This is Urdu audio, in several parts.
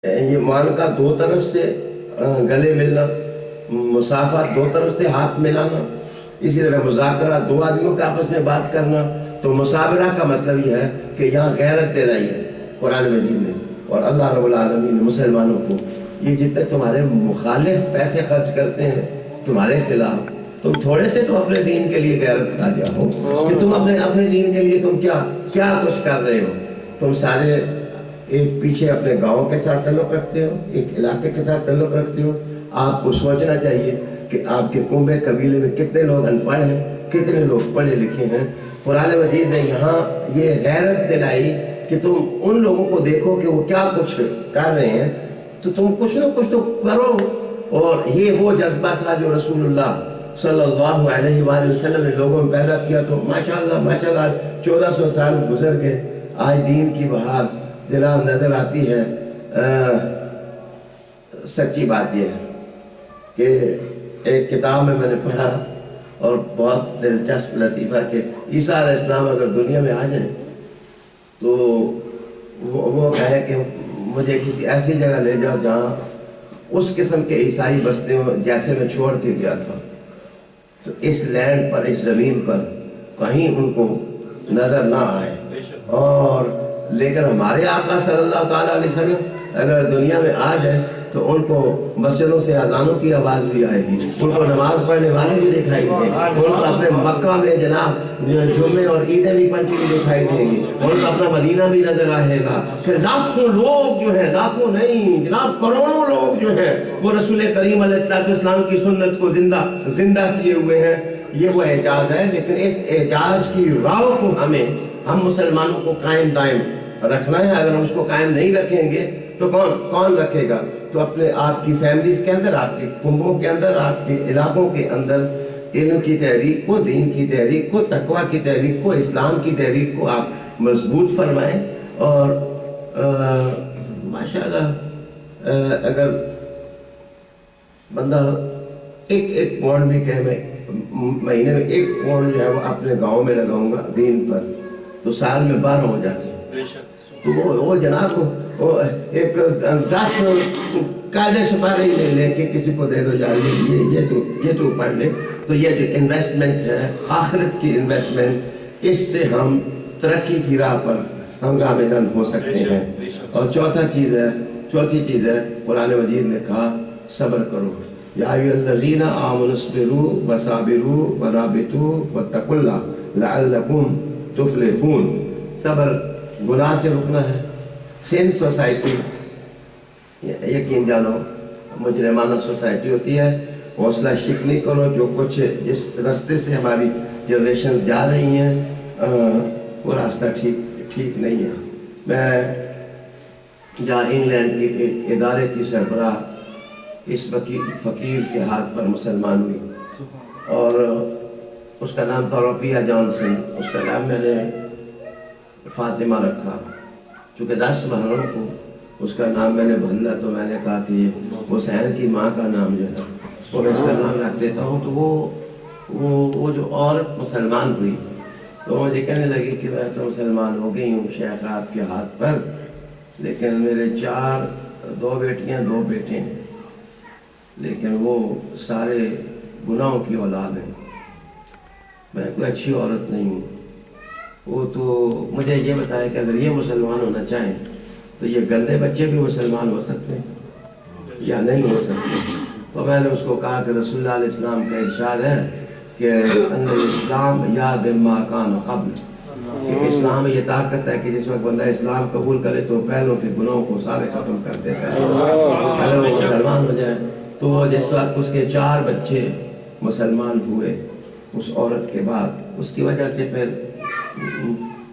یہ معانقہ دو طرف سے گلے ملنا، مسافہ دو طرف سے ہاتھ ملانا، اسی طرح مذاکرہ دو آدمیوں کا آپس میں بات کرنا. تو مسابرہ کا مطلب یہ ہے کہ یہاں غیرت دلائی ہے قرآن مجید میں. اور اللہ رب العالمین نے مسلمانوں کو یہ جتنے تمہارے مخالف پیسے خرچ کرتے ہیں تمہارے خلاف، تم تھوڑے سے تو اپنے دین کے لیے غیرت کھا جاؤ کہ تم اپنے دین کے لیے تم کیا کچھ کر رہے ہو. تم سارے ایک پیچھے اپنے گاؤں کے ساتھ تعلق رکھتے ہو، ایک علاقے کے ساتھ تعلق رکھتے ہو. آپ کو سوچنا چاہیے کہ آپ کے کنبے قبیلے میں کتنے لوگ ان پڑھ ہیں، کتنے لوگ پڑھے لکھے ہیں. قرآن مجید نے یہاں یہ غیرت دلائی کہ تم ان لوگوں کو دیکھو کہ وہ کیا کچھ کر رہے ہیں تو تم کچھ نہ کچھ تو کرو. اور یہ وہ جذبہ تھا جو رسول اللہ صلی اللہ علیہ وآلہ وسلم نے لوگوں میں پیدا کیا. تو ماشاءاللہ 1400 سال گزر گئے، آج دین کی بہار جناب نظر آتی ہے. سچی بات یہ ہے کہ ایک کتاب میں نے پڑھا اور بہت دلچسپ لطیفہ کہ عیسیٰ علیہ السلام اگر دنیا میں آ جائیں تو وہ کہے کہ مجھے کسی ایسی جگہ لے جاؤ جہاں اس قسم کے عیسائی بستے ہوں جیسے میں چھوڑ کے گیا تھا. تو اس لینڈ پر، اس زمین پر کہیں ان کو نظر نہ آئے. اور لیکن ہمارے آقا صلی اللہ تعالیٰ علیہ وسلم اگر دنیا میں آ جائے تو ان کو مسجدوں سے اذانوں کی آواز بھی آئے گی، ان کو نماز پڑھنے والے بھی دکھائی دیں گے، ان کو اپنے مکہ میں جناب جمعے اور عیدیں بھی پڑھتی ہوئی دکھائی دیں گی، ان کو اپنا مدینہ بھی نظر آئے گا. پھر لاکھوں لوگ جو ہیں، لاکھوں نہیں جناب کروڑوں لوگ جو ہیں وہ رسول کریم علیہ السلام کی سنت کو زندہ کیے ہوئے ہیں. یہ وہ اعجاز ہے. لیکن اس اعجاز کی راہ کو ہم مسلمانوں کو قائم دائم رکھنا ہے. اگر ہم اس کو قائم نہیں رکھیں گے تو کون رکھے گا؟ تو اپنے آپ کی فیملیز کے اندر، آپ کے کنبوں کے اندر، آپ کے علاقوں کے اندر علم کی تحریک کو، دین کی تحریک کو، تقویٰ کی تحریک کو، اسلام کی تحریک کو آپ مضبوط فرمائیں. اور ماشاءاللہ اگر بندہ ایک پاؤنڈ بھی کہے میں مہینے میں 1 پاؤنڈ جو ہے وہ اپنے گاؤں میں لگاؤں گا دین پر تو سال میں 12 ہو جاتے ہیں. تو وہ جناب وہ ایک 10 قاعدے سپارے لے کے کسی کو دے دو جائے یہ تو پڑھ لے. تو یہ جو انویسٹمنٹ ہے آخرت کی انویسٹمنٹ، اس سے ہم ترقی کی راہ پر ہم گامزن ہو سکتے ہیں. اور چوتھی چیز ہے قرآن مجید نے کہا صبر کرو. یا ایھا الذین آمنوا اصبروا وصابروا ورابطوا واتقوا اللہ لعلکم تفلحون. صبر گناہ سے رکنا ہے. سین سوسائٹی یقین جانو مجرمانہ سوسائٹی ہوتی ہے. حوصلہ شک نہیں کرو. جو کچھ جس راستے سے ہماری جنریشن جا رہی ہیں وہ راستہ ٹھیک نہیں ہے. میں جہاں انگلینڈ کے ایک ادارے کی سربراہ اس فقیر کے ہاتھ پر مسلمان ہوئی اور اس کا نام تھا روپیہ جانسن. اس کا نام میں نے فاطمہ رکھا. چونکہ 10 محرم کو اس کا نام میں نے بدلا تو میں نے کہا کہ حسین کی ماں کا نام جو ہے وہ میں اس کا نام رکھ دیتا ہوں. تو وہ جو عورت مسلمان ہوئی تو مجھے کہنے لگی کہ میں تو مسلمان ہو گئی ہوں شیخ آپ کے ہاتھ پر، لیکن میرے 2 بیٹیاں 2 بیٹے ہیں، لیکن وہ سارے گناہوں کی اولاد ہیں. میں کوئی اچھی عورت نہیں ہوں. وہ تو مجھے یہ بتایا کہ اگر یہ مسلمان ہونا چاہیں تو یہ گندے بچے بھی مسلمان ہو سکتے ہیں یا نہیں ہو سکتے. تو میں نے اس کو کہا کہ رسول اللہ علیہ السلام کا ارشاد ہے کہ ان الاسلام یادم ما کان قبل، کہ اسلام میں یہ طاقت ہے کہ جس وقت بندہ اسلام قبول کرے تو پہلوں کے گناہوں کو سارے ختم کر دیتا ہے. اگر وہ مسلمان ہو جائے تو وہ جس وقت اس کے 4 بچے مسلمان ہوئے اس عورت کے بعد، اس کی وجہ سے پھر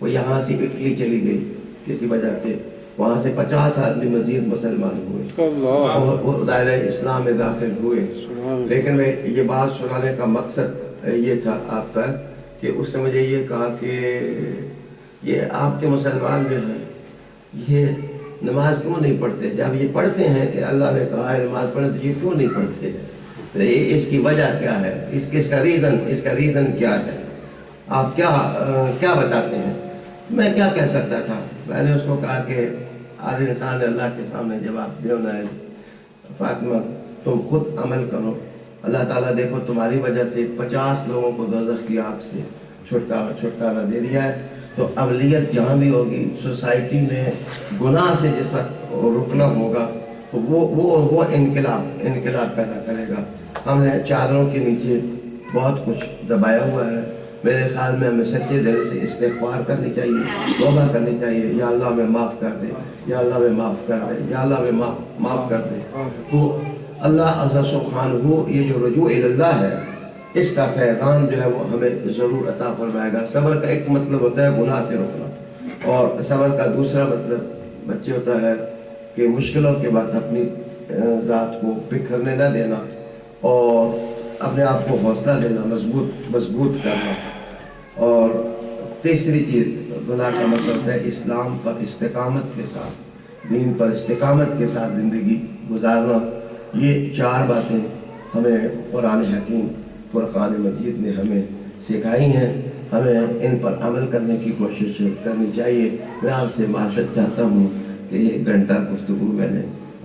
وہ یہاں سے اٹلی چلی گئی کسی وجہ سے، وہاں سے 50 آدمی مزید مسلمان ہوئے اور وہ دائرہ اسلام میں داخل ہوئے. لیکن میں یہ بات سنانے کا مقصد یہ تھا آپ کا کہ اس نے مجھے یہ کہا کہ یہ آپ کے مسلمان جو ہیں یہ نماز کیوں نہیں پڑھتے؟ جب یہ پڑھتے ہیں کہ اللہ نے کہا ہے نماز پڑھیں تو یہ کیوں نہیں پڑھتے؟ اس کی وجہ کیا ہے؟ اس کا ریزن کیا ہے؟ آپ کیا بتاتے ہیں؟ میں کیا کہہ سکتا تھا؟ میں نے اس کو کہا کہ ہر انسان اللہ کے سامنے جواب دینا ہے. فاطمہ تم خود عمل کرو. اللہ تعالیٰ دیکھو تمہاری وجہ سے 50 لوگوں کو دوزخ کی آگ سے چھٹکارا دے دیا ہے. تو اولویت جہاں بھی ہوگی سوسائٹی میں گناہ سے جس پر رکنا ہوگا تو وہ انقلاب پیدا کرے گا. ہم نے چادروں کے نیچے بہت کچھ دبایا ہوا ہے. میرے خیال میں ہمیں سچے دل سے استغفار کرنی چاہیے, توبہ کرنی چاہیے. یا اللہ ہمیں معاف کر دے, یا اللہ ہمیں معاف کر دے, یا اللہ ہمیں معاف کر دے. تو اللہ عز سبحانہ یہ جو رجوع اللہ ہے اس کا فیضان جو ہے وہ ہمیں ضرور عطا فرمائے گا. صبر کا ایک مطلب ہوتا ہے گناہ سے رکنا, اور صبر کا دوسرا مطلب بچے ہوتا ہے کہ مشکلوں کے بعد اپنی ذات کو بکھرنے نہ دینا اور اپنے آپ کو حوصلہ دینا, مضبوط کرنا. اور تیسری چیز گناہ کا مطلب ہے اسلام پر استقامت کے ساتھ, دین پر استقامت کے ساتھ زندگی گزارنا. یہ 4 باتیں ہمیں قرآن حکیم فرقان مجید نے ہمیں سکھائی ہیں. ہمیں ان پر عمل کرنے کی کوشش کرنی چاہیے. میں آپ سے معذرت چاہتا ہوں کہ 1 گھنٹہ گفتگو میں نے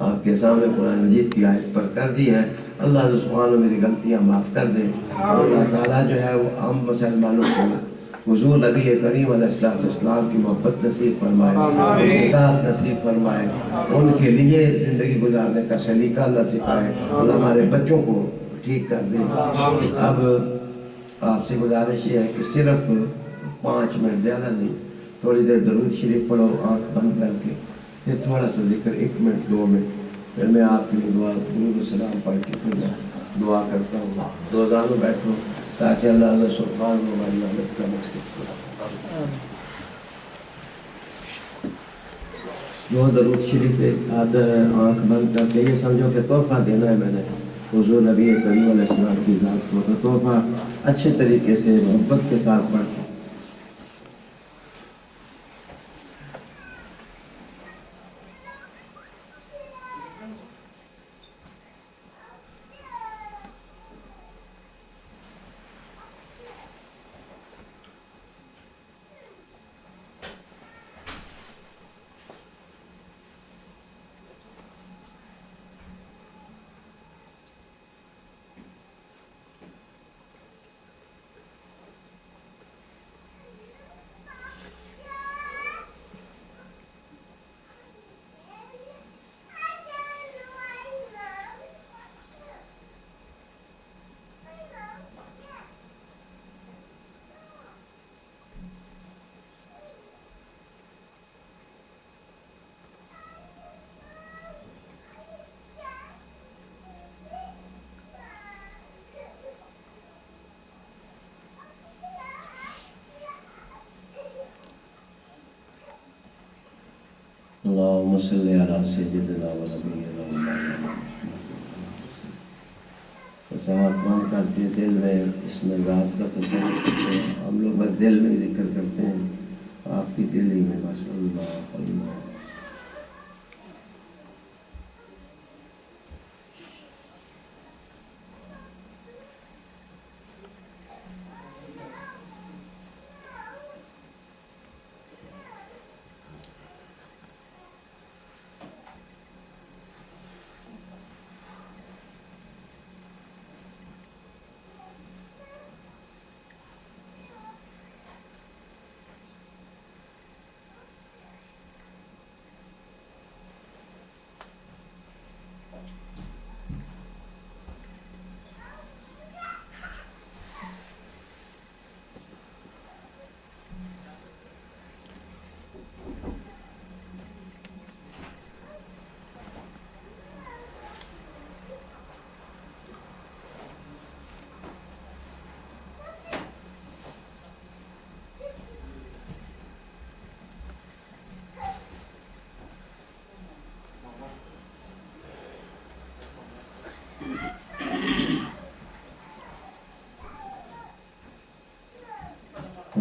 آپ کے سامنے قرآن مجید کی آیت پر کر دی ہے. اللہ سبحانہ میری غلطیاں معاف کر دے. اور اللہ تعالیٰ جو ہے وہ عام مسلمانوں کو حضور نبی کریم علیہ السلام کی محبت نصیب فرمائے, اطاعت نصیب فرمائے, ان کے لیے زندگی گزارنے کا سلیقہ اللہ سکھائے. اللہ ہمارے بچوں کو ٹھیک کر دے. اب آپ سے گزارش یہ ہے کہ صرف 5 منٹ, زیادہ نہیں, تھوڑی دیر درود شریف پڑھو آنکھ بند کر کے, پھر تھوڑا سا ذکر 1 منٹ 2 منٹ, پھر میں آپ کے لیے درود و سلام پڑھ کے پھر دعا کرتا ہوں. روزانہ بیٹھو تاکہ اللہ سبحانہ ہماری مدد کا مقصد کرے. جو درود شریف پہ آنکھ بند کر کے یہ سمجھو کہ تحفہ دینا ہے میں نے حضور نبی کریم علیہ السلام کی ذات کو, تو تحفہ اچھے طریقے سے محبت کے ساتھ پڑھ کے اللهم صل على سيدنا ونبينا محمد. مان کرتے دل میں اس میں ذات کا تصور کرتے ہیں. ہم لوگ بس دل میں ذکر کرتے ہیں, آپ کی دل ہی میں بس اللہ اللہ.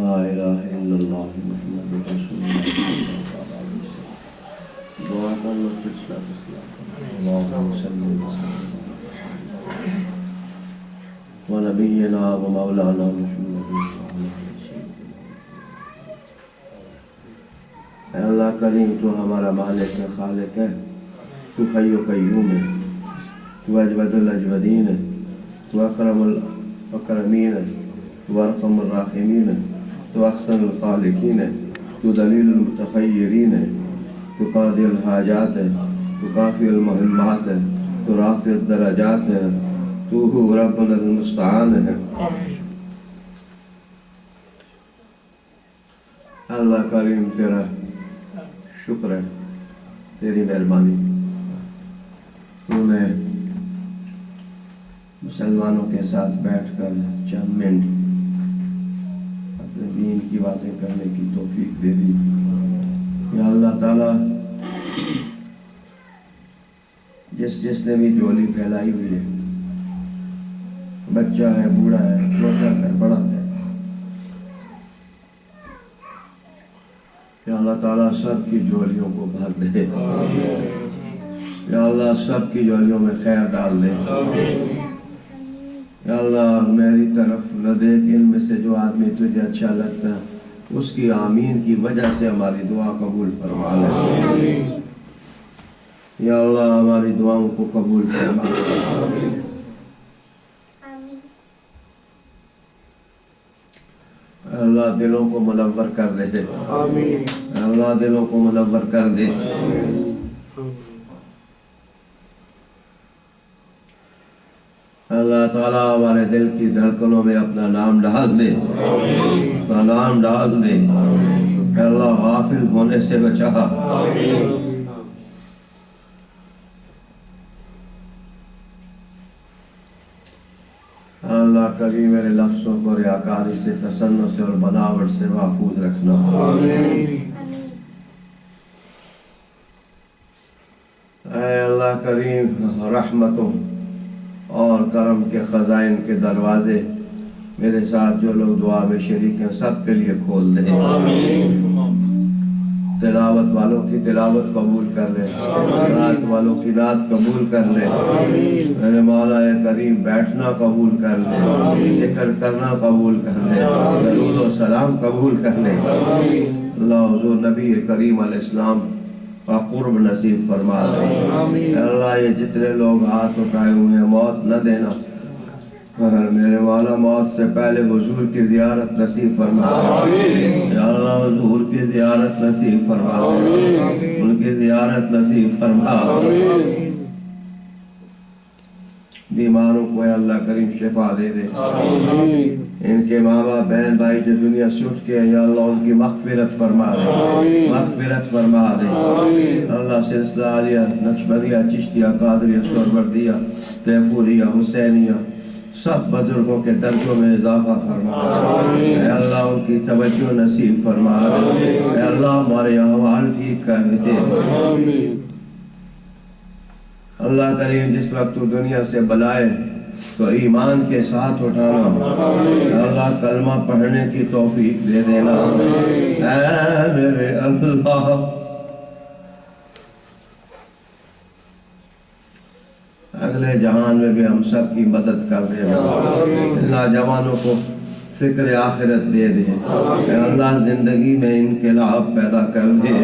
لا الہ الا اللہ محمد رسول اللہ. دعا کرنا پچھلا اللہم صلی و نبینا و مولانا محمد. اے اللہ اللہ کریم تو ہمارا مالک ہے، خالق ہے، تو حی و قیوم ہے، تو اجود الاجودین ہے، تو اکرم الاکرمین ہے، تو ارحم الراحمین ہے، تو احسن الخالقین ہے، تو دلیل المتخیرین ہے، تو قاضی الحاجات ہے، تو کافی المہمات ہے، تو رافع الدرجات ہے، تو ربنا المستعان ہے۔ اللہ کریم تیرا شکر ہے، تیری مہربانی، تو نے مسلمانوں کے ساتھ بیٹھ کر چند منٹ اپنے دین کی باتیں کرنے کی توفیق دے دی۔ یا اللہ تعالیٰ، جس نے بھی جولی پھیلائی ہوئی ہے، بچہ ہے، بوڑھا ہے، چھوٹا ہے، بڑا ہے، یا اللہ تعالیٰ سب کی جولیوں کو بھر دے، یا اللہ سب کی جولیوں میں خیر ڈال دے، یا اللہ میری طرف نہ دیکھ، ان میں سے جو آدمی تجھے اچھا لگتا ہے اس کی آمین کی وجہ سے ہماری دعا قبول فرما لے، یا اللہ ہماری دعاؤں کو قبول فرما لے۔ اللہ دلوں کو منور کر دے، اللہ دلوں کو منور کر دے۔ اللہ تعالیٰ ہمارے دل کی دھڑکنوں میں اپنا نام ڈال دے، اپنا نام ڈال دے، اللہ غافل ہونے سے بچا۔ اللہ کریم میرے لفظوں کو ریاکاری سے، تصنع سے اور بناوٹ سے محفوظ رکھنا۔ اے اللہ کریم، رحمتوں اور کرم کے خزائن کے دروازے میرے ساتھ جو لوگ دعا میں شریک ہیں سب کے لیے کھول دے، تلاوت والوں کی تلاوت قبول کر لے، نعت والوں کی نعت قبول کر لے، میرے مولا کریم بیٹھنا قبول کر لے، ذکر کرنا قبول کر لے، درود و سلام قبول کر لے۔ اللہ حضور نبی کریم علیہ السلام کا قرب نصیب فرما دے۔ اللہ یہ جتنے لوگ ہاتھ اٹھائے ہوئے ہیں موت نہ دینا، میرے مولا موت سے پہلے حضور کی زیارت نصیب فرما دے، یا اللہ حضور کی زیارت نصیب فرما دے، ان کی زیارت نصیب فرما دے۔ بیماروں کو اے اللہ کریم شفا دے دے، ان کے ماں باپ بہن بھائی جو دنیا سے اٹھ کے یا اللہ ان کی مغفرت فرما دے، مغفرت فرما دے۔ اللہ سلسلہ عالیہ، نقشبندیہ، چشتیہ، قادریہ، سہروردیہ، طیفوریہ، حسینیہ، سب بزرگوں کے درجوں میں اضافہ فرما دے، اے اللہ ان کی توجہ نصیب فرما دے، اے اللہ ہمارے احوال ٹھیک کر دے۔ اللہ کریم جس وقت تو دنیا سے بلائے تو ایمان کے ساتھ اٹھانا، اللہ کلمہ پڑھنے کی توفیق دے دینا، اے میرے اللہ اگلے جہان میں بھی ہم سب کی مدد کر دینا، اللہ جوانوں کو فکر آخرت دے دے، اے اللہ زندگی میں انقلاب پیدا کر دے،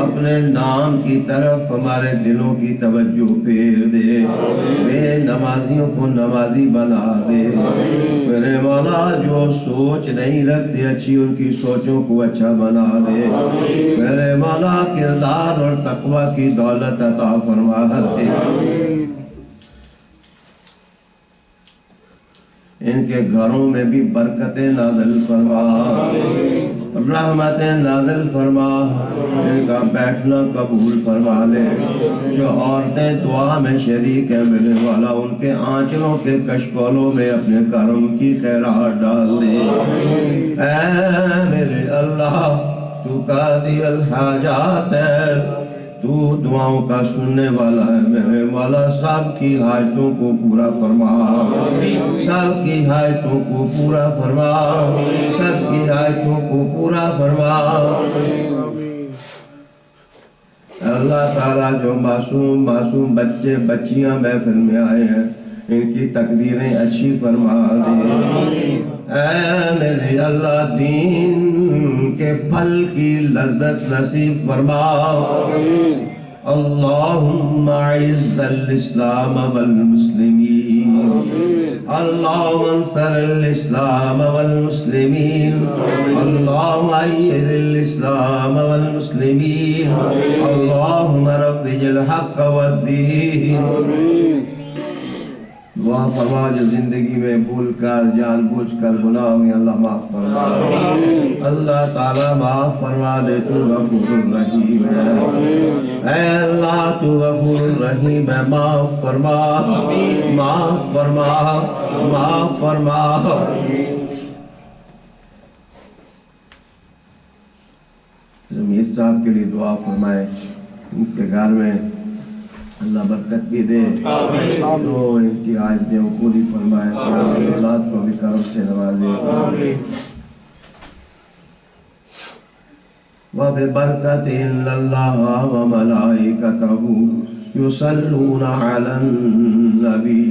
اپنے نام کی طرف ہمارے دلوں کی توجہ پھیر دے، بے نمازیوں کو نمازی بنا دے، میرے مولا جو سوچ نہیں رکھتے اچھی ان کی سوچوں کو اچھا بنا دے، میرے مولا کردار اور تقوی کی دولت عطا فرما دے، ان کے گھروں میں بھی برکتیں نازل فرما، رحمتیں نازل فرما، ان کا بیٹھنا قبول فرما لے، جو عورتیں دعا میں شریک ہیں میرے والا ان کے آنچلوں کے کشکولوں میں اپنے کرم کی خیرات ڈال دے، اے میرے اللہ تو قاضی الحاجات ہے، تو دعاؤں کا سننے والا ہے، میرے مولا سب کی حاجتوں کو پورا فرما، سب کی حاجتوں کو پورا فرما، سب کی حاجتوں کو پورا فرما۔ اللہ تعالیٰ جو معصوم بچے بچیاں محفل میں آئے ہیں ان کی تقدیریں اچھی فرما دے۔ اے میرے اللہ دین کے پھل کی لذت نصیب فرما۔ اللہم اعز الاسلام والمسلمین، اللہم انصر الاسلام والمسلمین، اللہم اید الاسلام والمسلمین، اللہم رفع الحق والدین۔ دعا فرما جو زندگی میں بھول کر جان بوجھ کر گناہ ہوئے اللہ معاف فرما۔ اللہ تعالیٰ معاف فرما دے، تو غفور الرحیم ہے۔ اے اللہ تو غفور الرحیم ہے، معاف فرما، معاف فرما، معاف فرما۔ ضمیر صاحب کے لیے دعا فرمائے، ان کے گھر میں اللہ برکت بھی دے، تو ان کی عاجزیں وہ پوری فرمائے، اولاد کو بھی کرم سے نوازے۔ وَبِبَرْكَةِ إِلَّا اللَّهَ وَمَلَائِكَتَهُ يُصَلُّونَ عَلَى النَّبِيِّ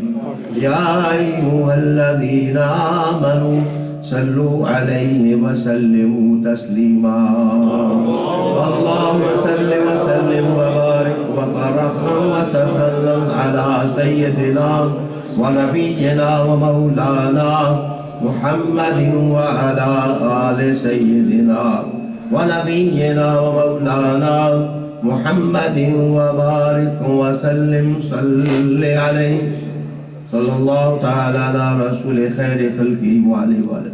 يَا أَيُّهَا الَّذِينَ آمَنُوا صلوا عليه وسلموا تسليما اللهم صل وسلم وبارك وترحم وتسلم على سيدنا ونبينا ومولانا محمد وعلى آل سيدنا ونبينا ومولانا محمد وبارك وسلم صل عليه صلی اللہ تعالی علی رسول خیر خلقی وعلیہ وآلہ۔